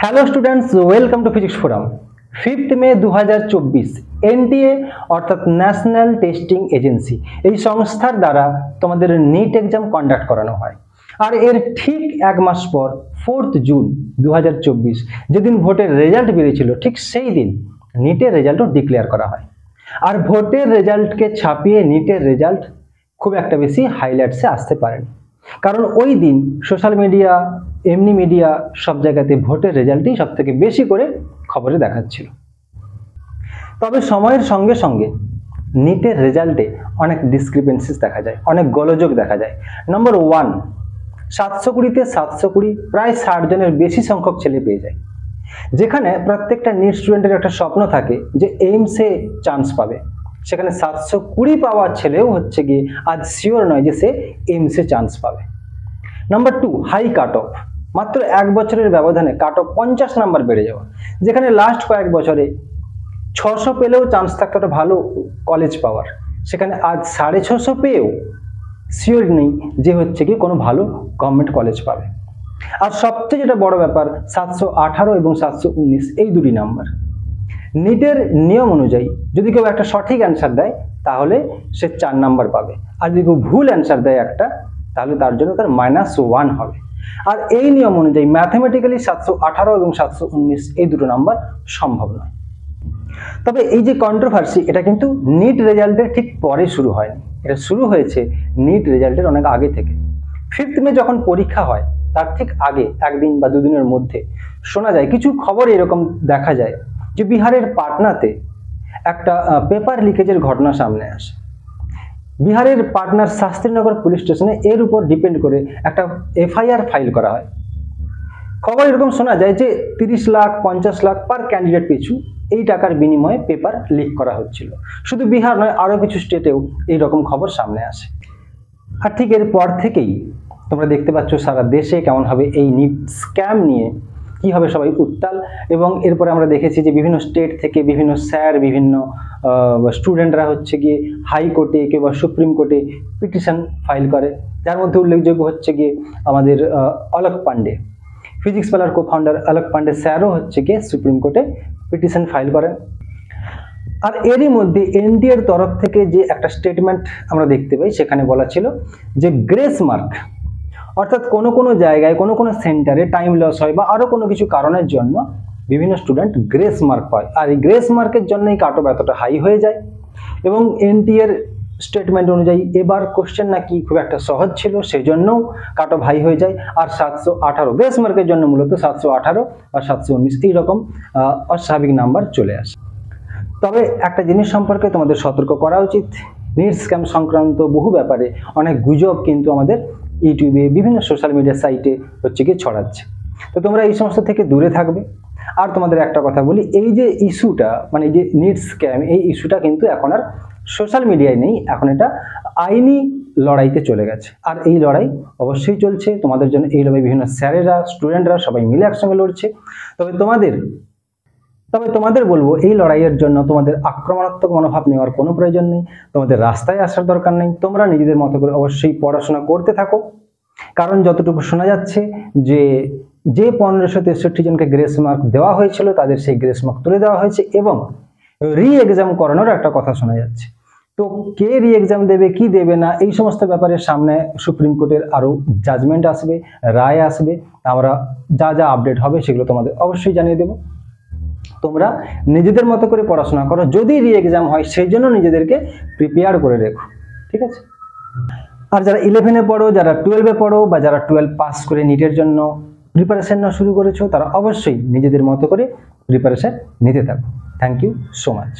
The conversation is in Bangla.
Hello students, welcome to physics forum. 5 May 2024 NTA অর্থাৎ ন্যাশনাল টেস্টিং এজেন্সি এই সংস্থার দ্বারা তোমাদের নিট এক্সাম কন্ডাক্ট করানো হয়। আর এর ঠিক এক মাস পর 4 জুন 2024 যেদিন ভোটের রেজাল্ট বেরিয়েছিল, ঠিক সেই দিন নিটের রেজাল্টও ডিক্লেয়ার করা হয়। আর ভোটের রেজাল্টকে ছাপিয়ে নিটের রেজাল্ট খুব একটা বেশি হাইলাইটসে আসতে পারেনি, কারণ ওই দিন সোশ্যাল মিডিয়া, এমনি মিডিয়া সব জায়গাতে ভোটের রেজাল্টই সব থেকে বেশি করে খবরে দেখাচ্ছিল। তবে সময়ের সঙ্গে সঙ্গে নিটের রেজাল্টে অনেক ডিসক্রিপেন্সিস দেখা যায়, অনেক গোলযোগ দেখা যায়। নম্বর 1, 720-তে 720, প্রায় 60 জনের বেশি সংখ্যক ছেলে পেয়ে যায়, যেখানে প্রত্যেকটা নিট স্টুডেন্টের একটা স্বপ্ন থাকে যে এইমসে চান্স পাবে। সেখানে 720 পাওয়া ছেলেও হচ্ছে গিয়ে আজ শিওর নয় যে সে এইমসে চান্স পাবে। Number 2, high cut off. মাত্র এক বছরের ব্যবধানে কাট অফ 50 নাম্বার বেড়ে যাওয়া, যেখানে লাস্ট কয়েক বছরে 600 পেলেও চান্স থাকতো একটা ভালো কলেজ পাওয়ার, সেখানে আজ 650 পেয়েও শিওর নেই যে হচ্ছে কি কোনো ভালো গভর্নমেন্ট কলেজ পাবে। আর সবচেয়ে যেটা বড় ব্যাপার, 718 এবং 719 এই দুটি নাম্বার। নিটের নিয়ম অনুযায়ী যদি কেউ একটা সঠিক অ্যান্সার দেয় তাহলে সে 4 নাম্বার পাবে, আর যদি কেউ ভুল অ্যান্সার দেয় একটা, তাহলে তার জন্য তার -1 হবে। আর এই নিয়ম অনুযায়ী ম্যাথমেটিক্যালি 718 এবং 719 এই দুটো নাম্বার সম্ভব নয়। তবে এই যে কন্ট্রোভার্সি, এটা কিন্তু নিট রেজাল্টের ঠিক পরে শুরু হয়নি, এটা শুরু হয়েছে নিট রেজাল্টের অনেক আগে থেকে। 5 মে যখন পরীক্ষা হয় তার ঠিক আগে একদিন বা দুদিনের মধ্যে শোনা যায়, কিছু খবর এরকম দেখা যায় যে বিহারের পাটনাতে একটা পেপার লিকেজের ঘটনা সামনে আসে। বিহারের পাটনার শাস্ত্রীনগর পুলিশ স্টেশনে এর উপর ডিপেন্ড করে একটা এফআইআর ফাইল করা হয়। খবর এরকম শোনা যায় যে 30 লাখ 50 লাখ পার ক্যান্ডিডেট পিছু এই টাকার বিনিময়ে পেপার লিক করা হচ্ছিল। শুধু বিহার নয়, আরো কিছু স্টেটেও এইরকম খবর সামনে আসে। আর ঠিক এর পর থেকেই তোমরা দেখতে পাচ্ছ সারা দেশে কেমন হবে এই নিট স্ক্যাম নিয়ে কি হবে সবাই উত্তাল। এবং এরপরে আমরা দেখেছি যে বিভিন্ন স্টেট থেকে বিভিন্ন স্যার, বিভিন্ন স্টুডেন্টরা হচ্ছে গিয়ে হাইকোর্টে কিংবা সুপ্রিম কোর্টে পিটিশন ফাইল করে, যার মধ্যে উল্লেখযোগ্য হচ্ছে গিয়ে আমাদের অলোক পান্ডে, ফিজিক্স পালার কো-ফাউন্ডার অলোক পান্ডে স্যারও হচ্ছে গিয়ে সুপ্রিম কোর্টে পিটিশন ফাইল করেন। আর এরই মধ্যে এনটিএর তরফ থেকে যে একটা স্টেটমেন্ট আমরা দেখতে পাই, সেখানে বলা ছিল যে গ্রেস মার্ক, অর্থাৎ কোনো জায়গায় কোনো সেন্টারে টাইম লস হয় বা আরো কোনো কিছু কারণের জন্য বিভিন্ন স্টুডেন্ট গ্রেস মার্ক পায়, আর এই গ্রেস মার্কের জন্যই কাট অফ এতটা হাই হয়ে যায়। এবং এনটিএর স্টেটমেন্ট অনুযায়ী এবার কোশ্চেন নাকি খুব একটা সহজ ছিল, সেই জন্যও কাট অফ হাই হয়ে যায়। আর 718 গ্রেস মার্কের জন্য মূলত 718 আর 719 এইরকম অস্বাভাবিক নাম্বার চলে আসে। তবে একটা জিনিস সম্পর্কে তোমাদের সতর্ক করা উচিত, নিট স্ক্যাম সংক্রান্ত বহু ব্যাপারে অনেক গুজব কিন্তু আমাদের ইউটিউবে, বিভিন্ন সোশ্যাল মিডিয়া সাইটে হচ্ছে কি ছড়াচ্ছে। তো তোমরা এই সমস্ত থেকে দূরে থাকবে। আর তোমাদের একটা কথা বলি, এই যে ইস্যুটা, মানে এই যে নিট স্ক্যাম, এই ইস্যুটা কিন্তু এখন আর সোশ্যাল মিডিয়ায় নেই, এখন এটা আইনি লড়াইতে চলে গেছে। আর এই লড়াই অবশ্যই চলছে তোমাদের জন্য, এই লড়াই বিভিন্ন স্যারেরা, স্টুডেন্টরা সবাই মিলে একসঙ্গে লড়ছে। তবে তোমাদের বলবো, এই লড়াইয়ের জন্য তোমাদের আক্রমণাত্মক মনোভাব নেওয়ার কোনো প্রয়োজন নেই, তোমাদের রাস্তায় আসার দরকার নেই। তোমরা নিজেদের মতো করে অবশ্যই পড়াশোনা করতে থাকো, কারণ যতটুকু শোনা যাচ্ছে যে 1563 জনকে গ্রেস মার্ক দেওয়া হয়েছিল তাদের সেই গ্রেস মার্ক তুলে দেওয়া হয়েছে এবং রি এক্সাম করানোর একটা কথা শোনা যাচ্ছে। তো কে রি এক্সাম দেবে, কি দেবে না, এই সমস্ত ব্যাপারে সামনে সুপ্রিম কোর্টের আরো জাজমেন্ট আসবে, রায় আসবে, আমরা যা আপডেট হবে সেগুলো তোমাদের অবশ্যই জানিয়ে দেবো। তোমরা নিজেদের মতো করে পড়াশোনা করো, যদি রি এক্সাম হয় সেই জন্য নিজেদেরকে প্রিপেয়ার করে রেখো, ঠিক আছে? আর যারা 11-এ পড়ো, যারা 12-এ পড়ো, বা যারা 12 পাস করে নিটের জন্য প্রিপারেশন না শুরু করেছো, তারা অবশ্যই নিজেদের মতো করে প্রিপারেশন নিতে থাকো। Thank you so much.